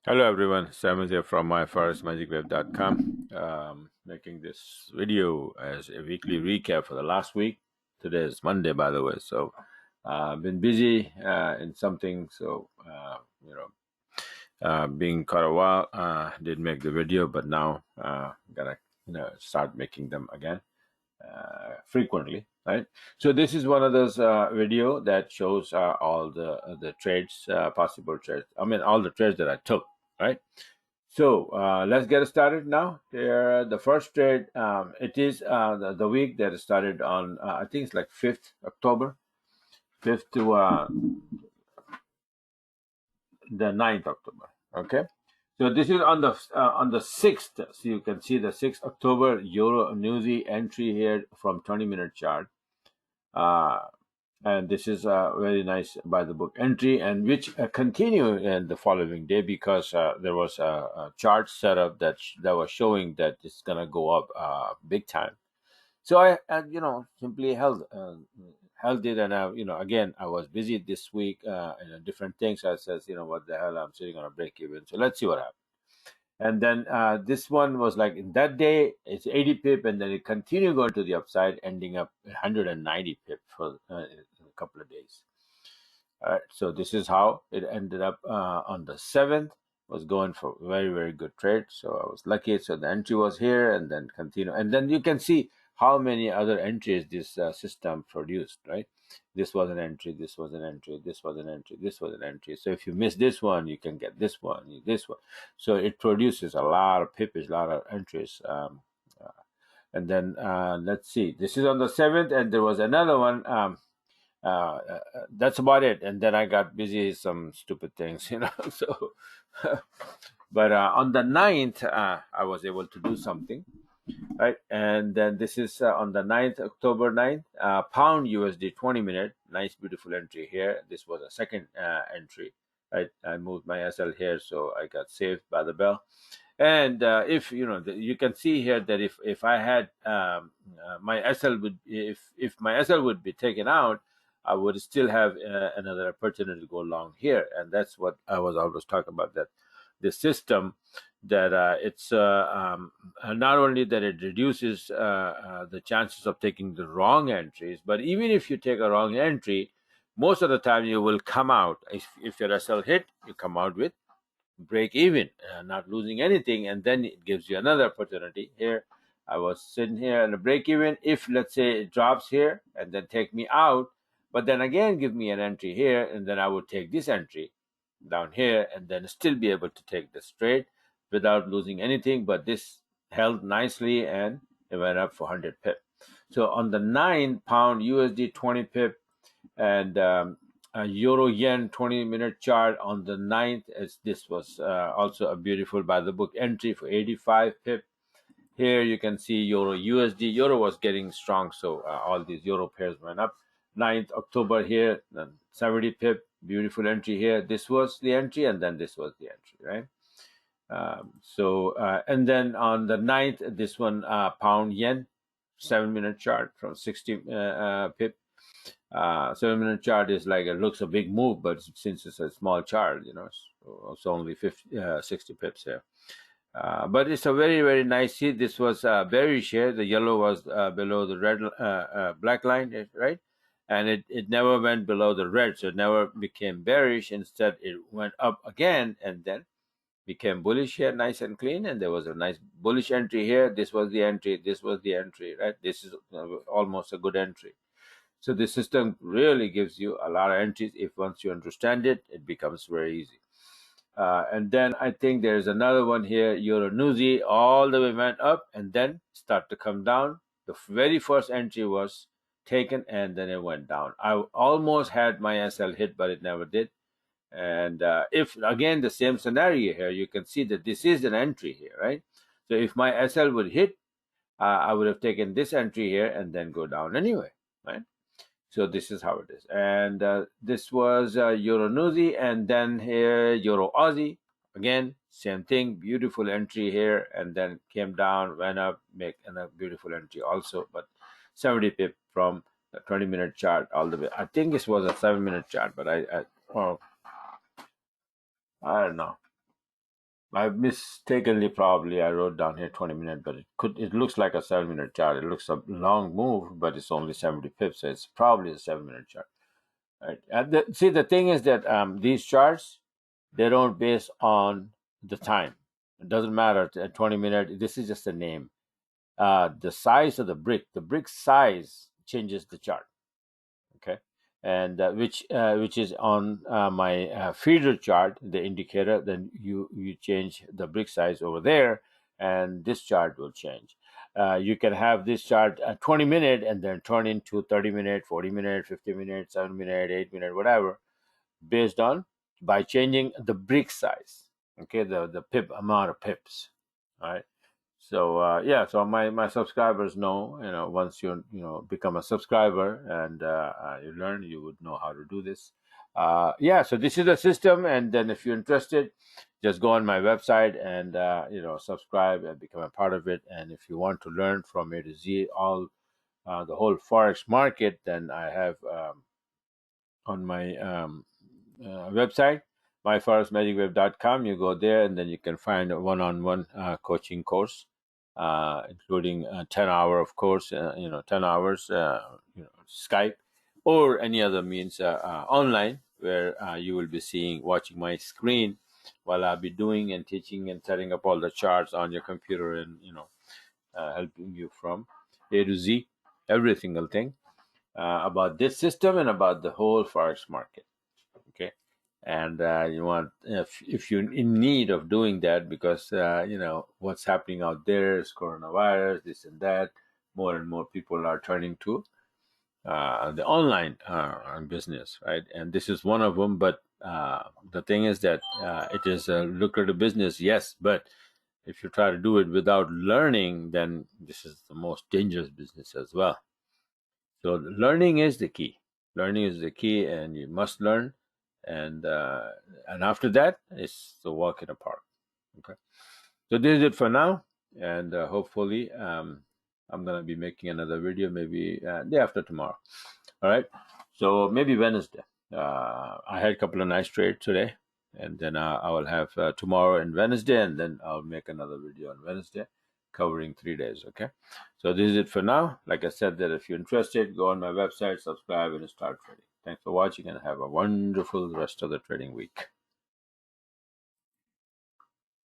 Hello everyone, Simon here from myforexmagicweb.com. Making this video as a weekly recap for the last week. Today is Monday, by the way, so I've been busy in something, so being quite a while. Did make the video, but now gotta start making them again frequently, right? So this is one of those video that shows all the trades, possible trades. I mean, all the trades that I took, right? So let's get started now. The first trade, it is the week that started on, I think it's like 5th October, 5th to the 9th October. Okay. So this is on the 6th. So you can see the 6th October EUR-AUD entry here from 20-minute chart. Uh, and this is a very nice by the book entry, and which continue in the following day because there was a chart set up that was showing that it's gonna go up big time. So I simply held it, and again I was busy this week in different things. I says, what the hell, I'm sitting on a break even, so let's see what happens. And then this one was like in that day, it's 80 pip, and then it continued going to the upside, ending up 190 pip for a couple of days. All right, so this is how it ended up on the 7th. Was going for very, very good trade. So I was lucky. So the entry was here and then continue. And then you can see how many other entries this system produced, right? This was an entry, this was an entry, this was an entry, this was an entry. So if you miss this one, you can get this one, this one. So it produces a lot of pippage, a lot of entries. And then let's see, this is on the 7th, and there was another one. That's about it. And then I got busy, some stupid things, So, but on the 9th, I was able to do something, right? And then this is on the 9th, October 9th, pound USD 20-minute, nice, beautiful entry here. This was a second entry, right? I moved my SL here, so I got saved by the bell. And if you can see here that if I had my SL would, if my SL would be taken out, I would still have another opportunity to go long here. And that's what I was always talking about, that the system, that it's not only that it reduces the chances of taking the wrong entries, but even if you take a wrong entry, most of the time you will come out, if your SL hit, you come out with break even, not losing anything, and then it gives you another opportunity. Here I was sitting here at a break even. If let's say it drops here and then take me out, but then again give me an entry here, and then I would take this entry down here and then still be able to take this trade without losing anything. But this held nicely and it went up for 100 pip. So on the 9 pound USD 20 pip, and euro yen 20-minute chart on the 9th, as this was also a beautiful by the book entry for 85 pip. Here you can see euro USD. Euro was getting strong, so all these euro pairs went up. 9th October here, then 70 pip, beautiful entry here. This was the entry, and then this was the entry, right? And then on the 9th, this one, pound yen 7-minute chart from 60 pip. 7-minute chart is like, it looks a big move, but since it's a small chart, it's only 60 pips here. But it's a very, very nice hit. This was bearish here. The yellow was below the red, black line, right? And it never went below the red, so it never became bearish. Instead, it went up again and then became bullish here, nice and clean. And there was a nice bullish entry here. This was the entry. This was the entry, right? This is almost a good entry. So the system really gives you a lot of entries. If once you understand it, it becomes very easy. And then I think there's another one here, EURNZD, all the way went up and then start to come down. The very first entry was taken and then it went down. I almost had my SL hit, but it never did. And if again the same scenario here, you can see that this is an entry here, right? So if my SL would hit, I would have taken this entry here and then go down anyway, right? So this is how it is. And this was EURNZD, and then here EUR-AUD. Again, same thing, beautiful entry here, and then came down, went up, make a beautiful entry also, but 70 pip from the 20-minute chart all the way. I think this was a 7-minute chart, but I don't know. I mistakenly probably I wrote down here 20 minute, but it looks like a 7 minute chart. It looks a long move, but it's only 70 pips, so it's probably a 7 minute chart. Right. And see, the thing is that these charts, they don't base on the time. It doesn't matter at 20 minute. This is just a name. The size of the brick size changes the chart. Okay, and which is on my feeder chart, the indicator. Then you change the brick size over there, and this chart will change. You can have this chart 20 minute and then turn into 30 minute, 40 minute, 50 minute, 7 minute, 8 minute, whatever, based on by changing the brick size. Okay, the pip amount of pips. All right. So yeah, so my subscribers know, once you become a subscriber and you learn, you would know how to do this. Yeah, so this is the system, and then if you're interested, just go on my website and subscribe and become a part of it. And if you want to learn from A to Z, all the whole forex market, then I have on my website, myforexmagicweb.com. You go there, and then you can find a one-on-one coaching course, including 10 hour of course, 10 hours, Skype or any other means online, where you will be watching my screen while I'll be doing and teaching and setting up all the charts on your computer, and helping you from A to Z, every single thing about this system and about the whole forex market. Okay, and you want, if you're in need of doing that, because what's happening out there is coronavirus, this and that. More and more people are turning to the online business, right? And this is one of them. But the thing is that it is a lucrative business, yes, but if you try to do it without learning, then this is the most dangerous business as well. So learning is the key. Learning is the key, and you must learn. And after that, it's the walk in the park. Okay. So this is it for now, and hopefully, I'm gonna be making another video maybe day after tomorrow. All right. So maybe Wednesday. I had a couple of nice trades today, and then I will have tomorrow and Wednesday, and then I'll make another video on Wednesday, covering 3 days. Okay. So this is it for now. Like I said, that if you're interested, go on my website, subscribe, and start trading. Thanks for watching, and have a wonderful rest of the trading week.